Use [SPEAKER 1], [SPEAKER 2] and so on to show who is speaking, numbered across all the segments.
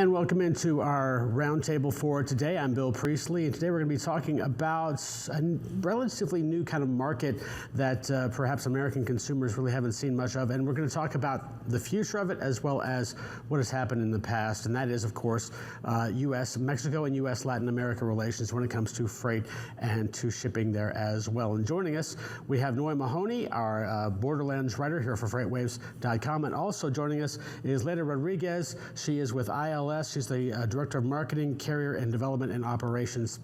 [SPEAKER 1] And welcome into our roundtable for today. I'm Bill Priestley, and today we're going to be talking about a relatively new kind of market that perhaps American consumers really haven't seen much of. And we're going to talk about the future of it as well as what has happened in the past. And that is, of course, Mexico and U.S. Latin America relations when it comes to freight and to shipping there as well. And joining us, we have Noy Mahoney, our Borderlands writer here for FreightWaves.com. And also joining us is Leda Rodriguez. She is with ILS. She's the Director of Marketing, Carrier, and Development and Operations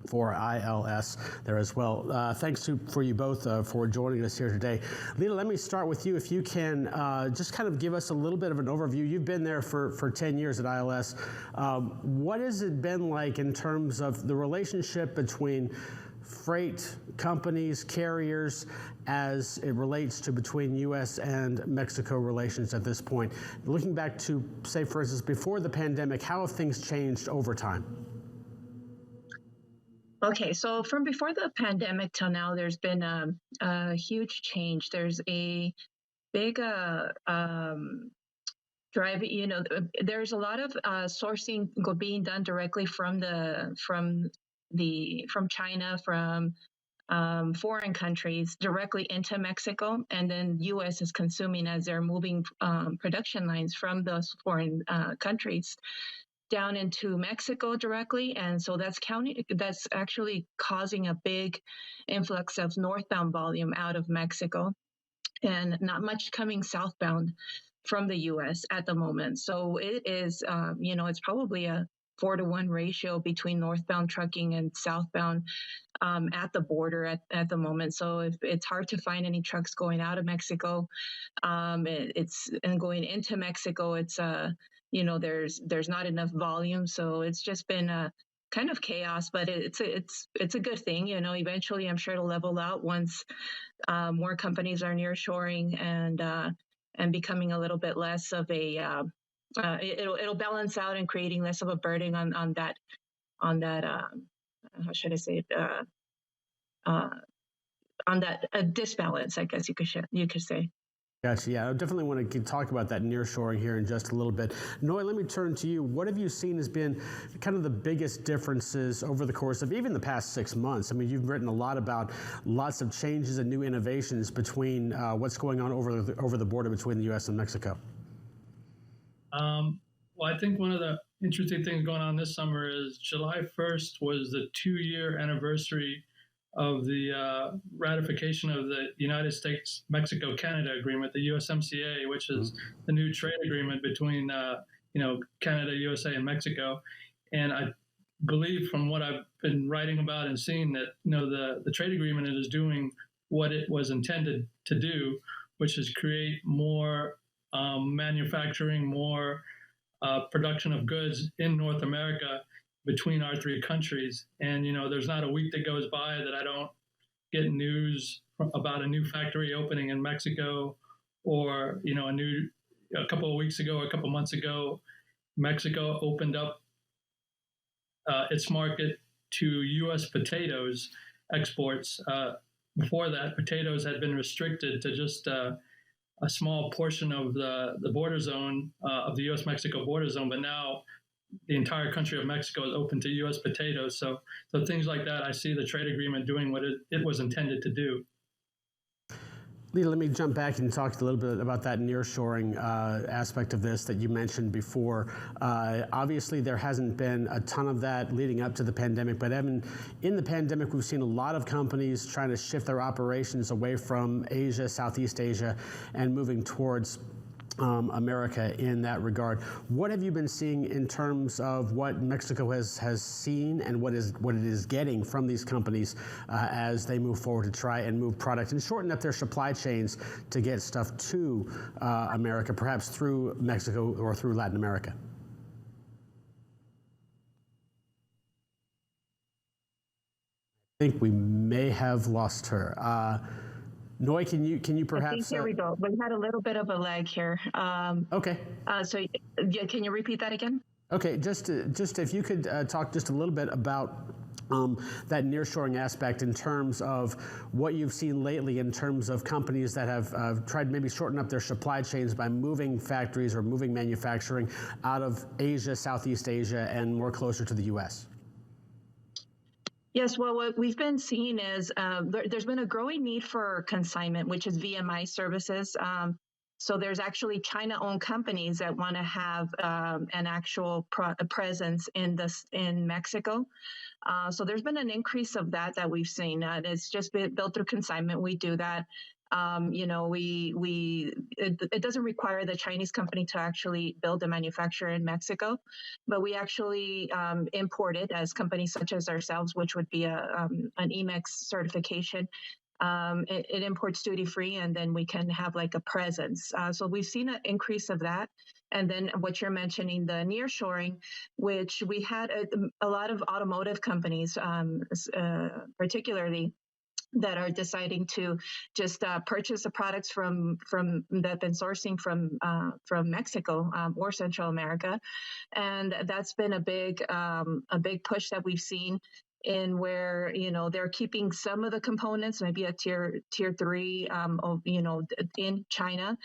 [SPEAKER 1] for ILS there as well. Thanks for you both for joining us here today. Leda, let me start with you. If you can just kind of give us a little bit of an overview. You've been there for 10 years at ILS. What has it been like in terms of the relationship between freight companies, carriers, as it relates to between U.S. and Mexico relations at this point? Looking back to, say, for instance, before the pandemic, how have things changed over time?
[SPEAKER 2] Okay, so from before the pandemic till now, there's been a huge change. There's a big drive. There's a lot of sourcing being done directly from China, from foreign countries directly into Mexico, and then U.S. is consuming as they're moving production lines from those foreign countries down into Mexico directly. And so that's actually causing a big influx of northbound volume out of Mexico and not much coming southbound from the U.S. at the moment. So it is, it's probably a 4-to-1 ratio between northbound trucking and southbound at the border at the moment. So it's hard to find any trucks going out of Mexico. And going into Mexico, it's there's not enough volume. So it's just been a kind of chaos, but it's a good thing. Eventually I'm sure it'll level out once more companies are nearshoring and becoming a little bit less of a it'll balance out and creating less of a burden on that how should I say it, on that disbalance, I guess you could say.
[SPEAKER 1] Gotcha. Yeah, I definitely want to talk about that nearshoring here in just a little bit. Noy, let me turn to you. What have you seen has been kind of the biggest differences over the course of even the past 6 months? I mean, you've written a lot about lots of changes and new innovations between what's going on over the border between the U.S. and Mexico.
[SPEAKER 3] Well, I think one of the interesting things going on this summer is July 1st was the 2-year anniversary of the ratification of the United States-Mexico-Canada agreement, the USMCA, which is the new trade agreement between Canada, USA, and Mexico. And I believe from what I've been writing about and seeing that the trade agreement is doing what it was intended to do, which is create more manufacturing, more production of goods in North America between our three countries. And, there's not a week that goes by that I don't get news about a new factory opening in Mexico, or, a couple of weeks ago, or a couple of months ago, Mexico opened up its market to U.S. potatoes exports. Before that, potatoes had been restricted to just a small portion of the border zone, of the U.S.-Mexico border zone, but now the entire country of Mexico is open to U.S. potatoes. So things like that, I see the trade agreement doing what it was intended to do.
[SPEAKER 1] Leda, let me jump back and talk a little bit about that nearshoring aspect of this that you mentioned before. Obviously, there hasn't been a ton of that leading up to the pandemic, but in the pandemic, we've seen a lot of companies trying to shift their operations away from Asia, Southeast Asia, and moving towards America in that regard. What have you been seeing in terms of what Mexico has seen and what it is getting from these companies as they move forward to try and move product and shorten up their supply chains to get stuff to America, perhaps through Mexico or through Latin America? I think we may have lost her. Noy, can you perhaps? I
[SPEAKER 2] think here we go. We had a little bit of a lag here.
[SPEAKER 1] Okay.
[SPEAKER 2] So can you repeat that again?
[SPEAKER 1] Okay, just if you could talk just a little bit about that nearshoring aspect in terms of what you've seen lately in terms of companies that have tried to maybe shorten up their supply chains by moving factories or moving manufacturing out of Asia, Southeast Asia, and more closer to the U.S.?
[SPEAKER 2] Yes, well, what we've been seeing is there's been a growing need for consignment, which is VMI services. So there's actually China-owned companies that want to have an actual presence in Mexico. So there's been an increase of that we've seen. It's just been built through consignment. We do that. It doesn't require the Chinese company to actually build a manufacturer in Mexico, but we actually import it as companies such as ourselves, which would be an EMEX certification. It imports duty free, and then we can have like a presence. So we've seen an increase of that. And then what you're mentioning, the nearshoring, which we had a lot of automotive companies, particularly, that are deciding to just purchase the products from that have been sourcing from Mexico or Central America, and that's been a big push that we've seen in where they're keeping some of the components, maybe a tier 3, in China,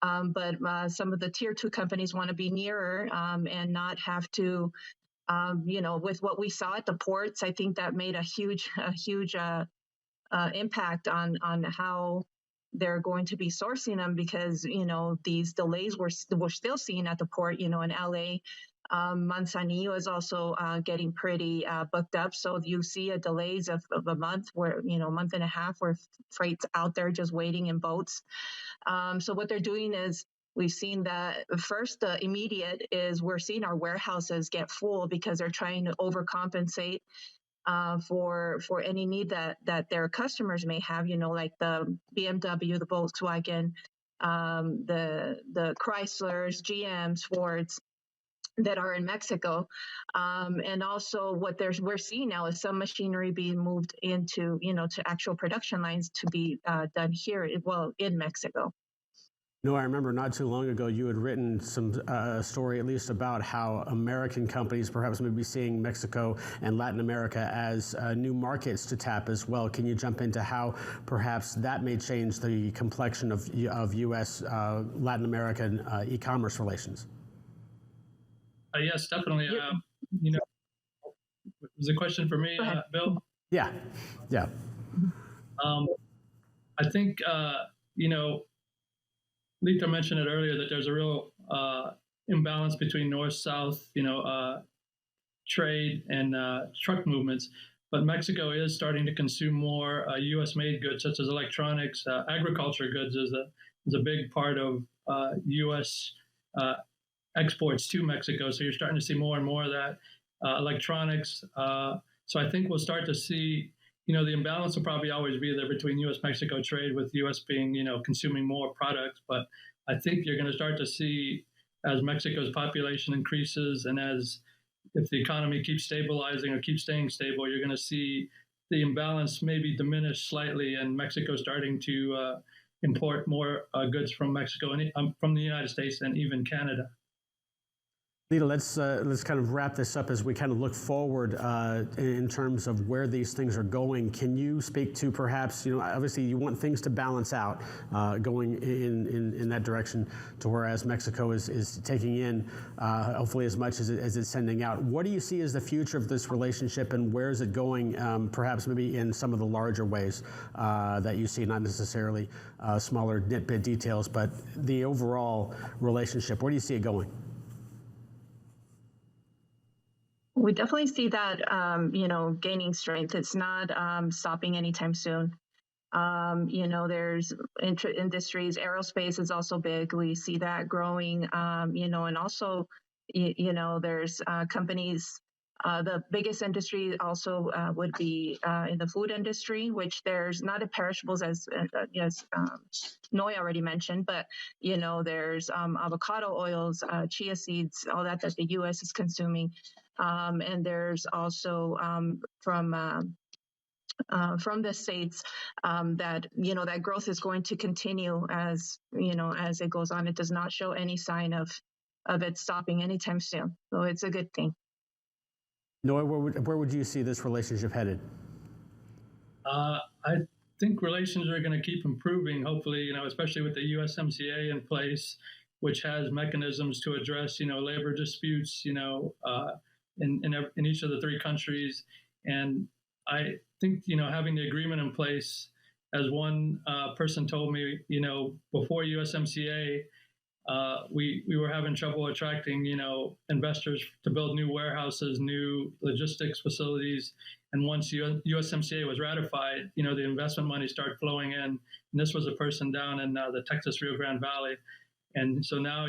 [SPEAKER 2] but some of the tier 2 companies want to be nearer and not have to. With what we saw at the ports, I think that made a huge impact on how they're going to be sourcing them, because these delays we're still seeing at the port. In LA, Manzanillo is also getting pretty booked up, so you see a delays of a month, where a month and a half, where freight's out there just waiting in boats. So what they're doing is, we've seen that first, the immediate is we're seeing our warehouses get full because they're trying to overcompensate for any need that their customers may have, like the BMW, the Volkswagen, the Chryslers, GMs, Fords that are in Mexico. And also what we're seeing now is some machinery being moved into, to actual production lines to be done here, in Mexico.
[SPEAKER 1] I remember not too long ago you had written some story, at least, about how American companies perhaps may be seeing Mexico and Latin America as new markets to tap as well. Can you jump into how perhaps that may change the complexion of U.S. Latin American e-commerce relations?
[SPEAKER 3] Yes, definitely. Was a question for me, Bill?
[SPEAKER 1] Yeah.
[SPEAKER 3] I think Lita mentioned it earlier, that there's a real imbalance between north-south, trade and truck movements. But Mexico is starting to consume more U.S.-made goods, such as electronics. Agriculture goods is a big part of U.S. Exports to Mexico. So you're starting to see more and more of that. Electronics. So I think we'll start to see, the imbalance will probably always be there between U.S.-Mexico trade, with U.S. being, consuming more products. But I think you're going to start to see, as Mexico's population increases, and if the economy keeps stabilizing or keeps staying stable, you're going to see the imbalance maybe diminish slightly, and Mexico starting to import more goods from Mexico and from the United States and even Canada.
[SPEAKER 1] Lita, let's kind of wrap this up as we kind of look forward in terms of where these things are going. Can you speak to perhaps, obviously you want things to balance out going in that direction, to whereas Mexico is taking in hopefully as much as it's sending out. What do you see as the future of this relationship, and where is it going, perhaps maybe in some of the larger ways that you see, not necessarily smaller nitbit details, but the overall relationship? Where do you see it going?
[SPEAKER 2] We definitely see that, gaining strength. It's not stopping anytime soon. There's industries, aerospace is also big. We see that growing, and also, there's companies. The biggest industry also would be in the food industry, which there's not a perishables as Noy already mentioned, but there's avocado oils, chia seeds, all that the U.S. is consuming, and there's also from the states that that growth is going to continue as it goes on. It does not show any sign of it stopping anytime soon, so it's a good thing.
[SPEAKER 1] Noah, where would you see this relationship headed?
[SPEAKER 3] I think relations are going to keep improving, hopefully, especially with the USMCA in place, which has mechanisms to address, labor disputes, in each of the three countries. And I think, having the agreement in place, as one person told me, before USMCA, we were having trouble attracting, investors to build new warehouses, new logistics facilities. And once USMCA was ratified, the investment money started flowing in. And this was a person down in the Texas Rio Grande Valley. And so now,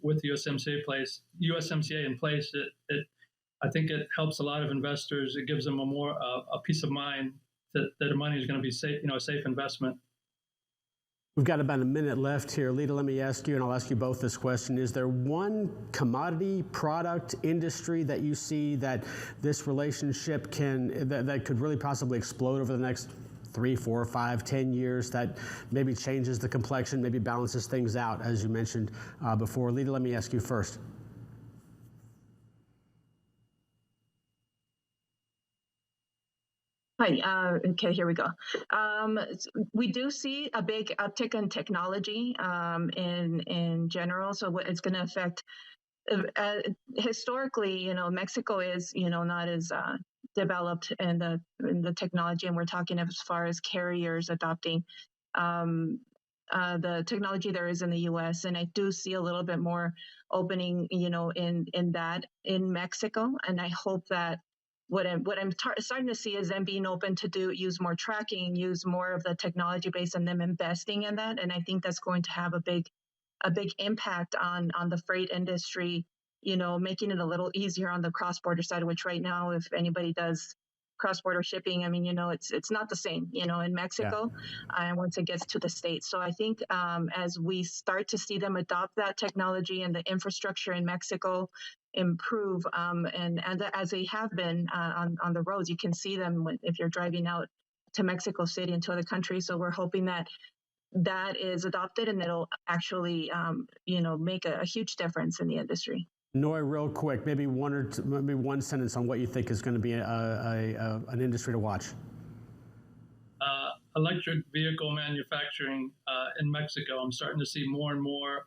[SPEAKER 3] with the USMCA in place, I think it helps a lot of investors. It gives them a peace of mind that their money is going to be safe, a safe investment.
[SPEAKER 1] We've got about a minute left here. Lita, let me ask you, and I'll ask you both this question. Is there one commodity, product, industry that you see that this relationship that could really possibly explode over the next 3, 4, 5, 10 years, that maybe changes the complexion, maybe balances things out, as you mentioned before? Lita, let me ask you first.
[SPEAKER 2] Hi, okay, here we go. We do see a big uptick in technology in general, so it's going to affect, historically, Mexico is, not as developed in the technology, and we're talking as far as carriers adopting the technology there is in the U.S., and I do see a little bit more opening, in Mexico, and I hope that what I'm starting to see is them being open to use more tracking, use more of the technology base, and them investing in that. And I think that's going to have a big impact on the freight industry, making it a little easier on the cross-border side, which right now, if anybody does cross-border shipping, I mean, it's not the same, in Mexico, and once it gets to the States. So I think as we start to see them adopt that technology and the infrastructure in Mexico improve, and as they have been on the roads, you can see them if you're driving out to Mexico City and to other countries. So we're hoping that is adopted, and it'll actually, make a huge difference in the industry.
[SPEAKER 1] Noy, real quick, maybe one sentence on what you think is going to be an industry to watch.
[SPEAKER 3] Electric vehicle manufacturing in Mexico. I'm starting to see more and more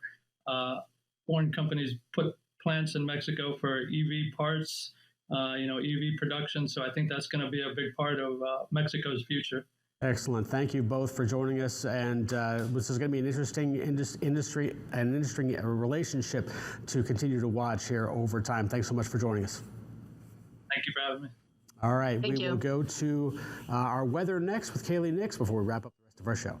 [SPEAKER 3] foreign companies put plants in Mexico for EV parts, EV production. So I think that's going to be a big part of Mexico's future.
[SPEAKER 1] Excellent. Thank you both for joining us. And this is going to be an interesting industry relationship to continue to watch here over time. Thanks so much for joining us.
[SPEAKER 3] Thank you for having me.
[SPEAKER 1] All right. We will go to our weather next with Kaylee Nix before we wrap up the rest of our show.